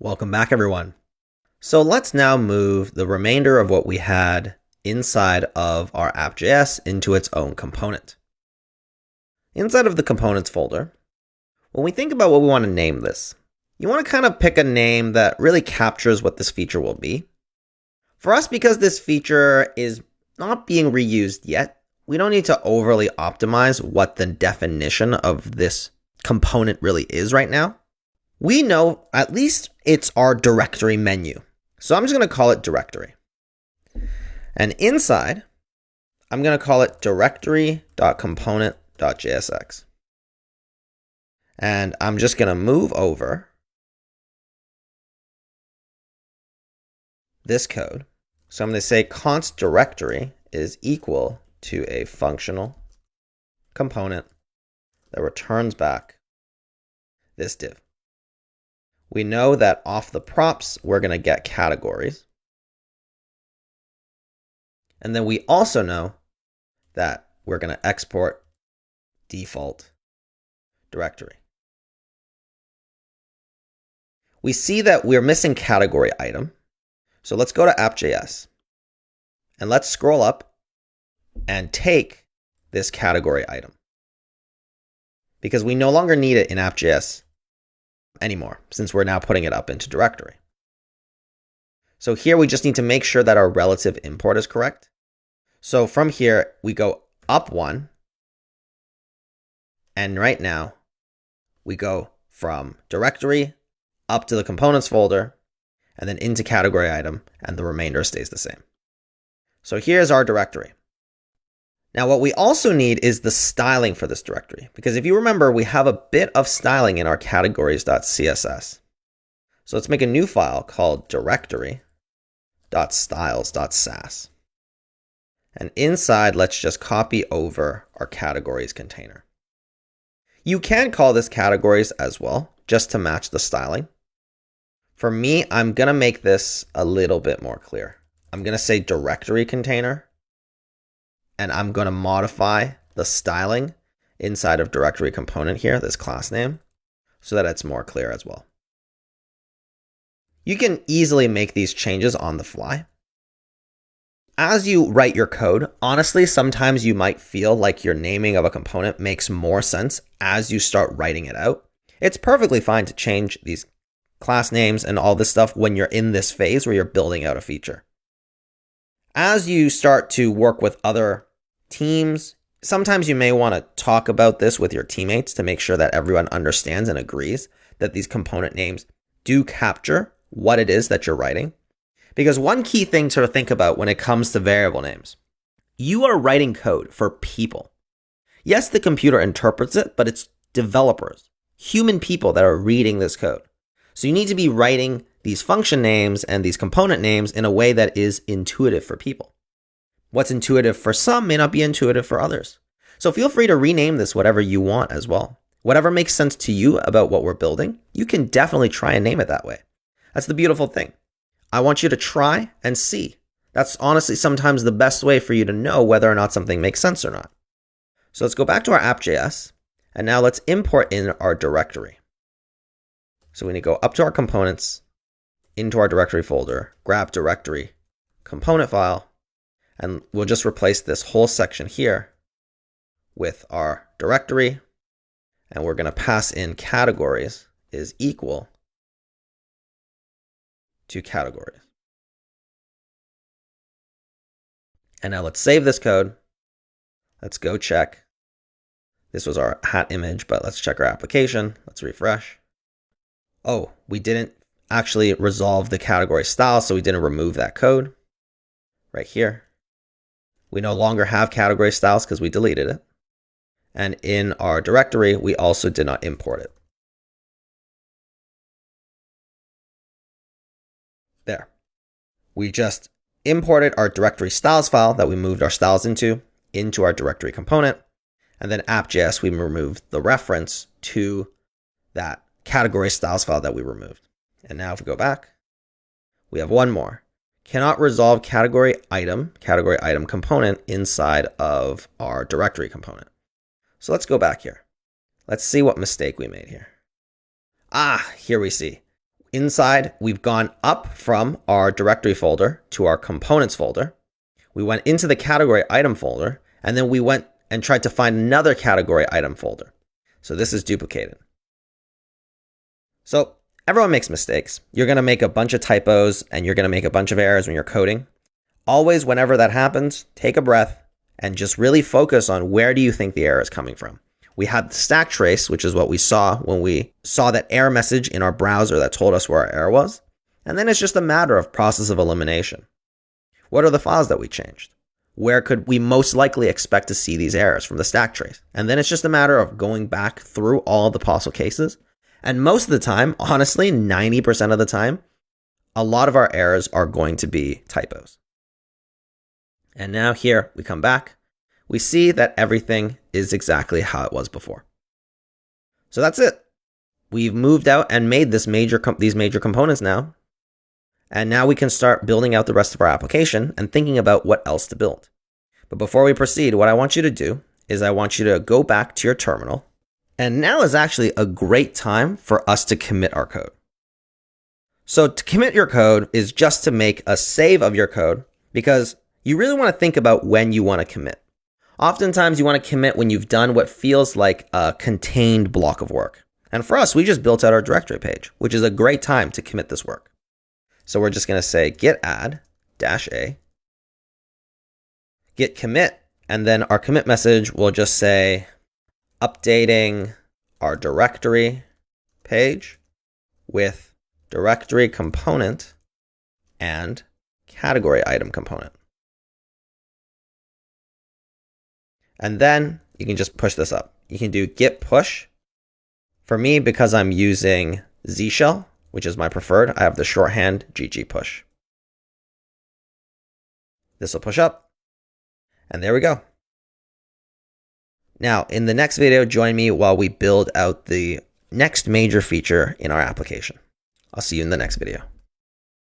Welcome back, everyone. So let's now move the remainder of what we had inside of our app.js into its own component. Inside of the components folder, when we think about what we want to name this, you want to kind of pick a name that really captures what this feature will be. For us, because this feature is not being reused yet, we don't need to overly optimize what the definition of this component really is right now. We know at least it's our directory menu. So I'm just going to call it directory. And inside, I'm going to call it directory.component.jsx. And I'm just going to move over this code. So I'm going to say const directory is equal to a functional component that returns back this div. We know that off the props, we're going to get categories. And then we also know that we're going to export default directory. We see that we're missing category item. So let's go to app.js and let's scroll up and take this category item, because we no longer need it in app.js anymore, since we're now putting it up into directory. So here we just need to make sure that our relative import is correct. So from here, we go up one. And right now, we go from directory up to the components folder, and then into category item, and the remainder stays the same. So here's our directory. Now, what we also need is the styling for this directory, because if you remember, we have a bit of styling in our categories.css. So let's make a new file called directory.styles.sass. And inside, let's just copy over our categories container. You can call this categories as well, just to match the styling. For me, I'm going to make this a little bit more clear. I'm going to say directory container. And I'm going to modify the styling inside of directory component here, this class name, so that it's more clear as well. You can easily make these changes on the fly. As you write your code, honestly, sometimes you might feel like your naming of a component makes more sense as you start writing it out. It's perfectly fine to change these class names and all this stuff when you're in this phase where you're building out a feature. As you start to work with other teams, sometimes you may want to talk about this with your teammates to make sure that everyone understands and agrees that these component names do capture what it is that you're writing. Because one key thing to think about when it comes to variable names, you are writing code for people. Yes, the computer interprets it, but it's developers, human people that are reading this code. So you need to be writing these function names and these component names in a way that is intuitive for people. What's intuitive for some may not be intuitive for others. So feel free to rename this whatever you want as well. Whatever makes sense to you about what we're building, you can definitely try and name it that way. That's the beautiful thing. I want you to try and see. That's honestly sometimes the best way for you to know whether or not something makes sense or not. So let's go back to our app.js, and now let's import in our directory. So we need to go up to our components, into our directory folder, grab directory, component file, and we'll just replace this whole section here with our directory. And we're going to pass in categories is equal to categories. And now let's save this code. Let's go check. This was our hat image, but let's check our application. Let's refresh. Oh, we didn't actually resolve the category style, so we didn't remove that code right here. We no longer have category styles because we deleted it. And in our directory, we also did not import it. There. We just imported our directory styles file that we moved our styles into our directory component. And then app.js, we removed the reference to that category styles file that we removed. And now if we go back, we have one more. Cannot resolve category item component inside of our directory component. So let's go back here. Let's see what mistake we made here. Here we see. Inside, we've gone up from our directory folder to our components folder. We went into the category item folder, and then we went and tried to find another category item folder. So this is duplicated. So everyone makes mistakes. You're going to make a bunch of typos and you're going to make a bunch of errors when you're coding. Always, whenever that happens, take a breath and just really focus on where do you think the error is coming from. We had the stack trace, which is what we saw when we saw that error message in our browser that told us where our error was. And then it's just a matter of process of elimination. What are the files that we changed? Where could we most likely expect to see these errors from the stack trace? And then it's just a matter of going back through all the possible cases. And most of the time, honestly, 90% of the time, a lot of our errors are going to be typos. And now here we come back. We see that everything is exactly how it was before. So that's it. We've moved out and made these major components now. And now we can start building out the rest of our application and thinking about what else to build. But before we proceed, what I want you to do is I want you to go back to your terminal. And now is actually a great time for us to commit our code. So to commit your code is just to make a save of your code, because you really want to think about when you want to commit. Oftentimes you want to commit when you've done what feels like a contained block of work. And for us, we just built out our directory page, which is a great time to commit this work. So we're just going to say git add -a, git commit, and then our commit message will just say updating our directory page with directory component and category item component. And then you can just push this up. You can do git push. For me, because I'm using Z shell, which is my preferred, I have the shorthand GG push. This will push up. And there we go. Now, in the next video, join me while we build out the next major feature in our application. I'll see you in the next video.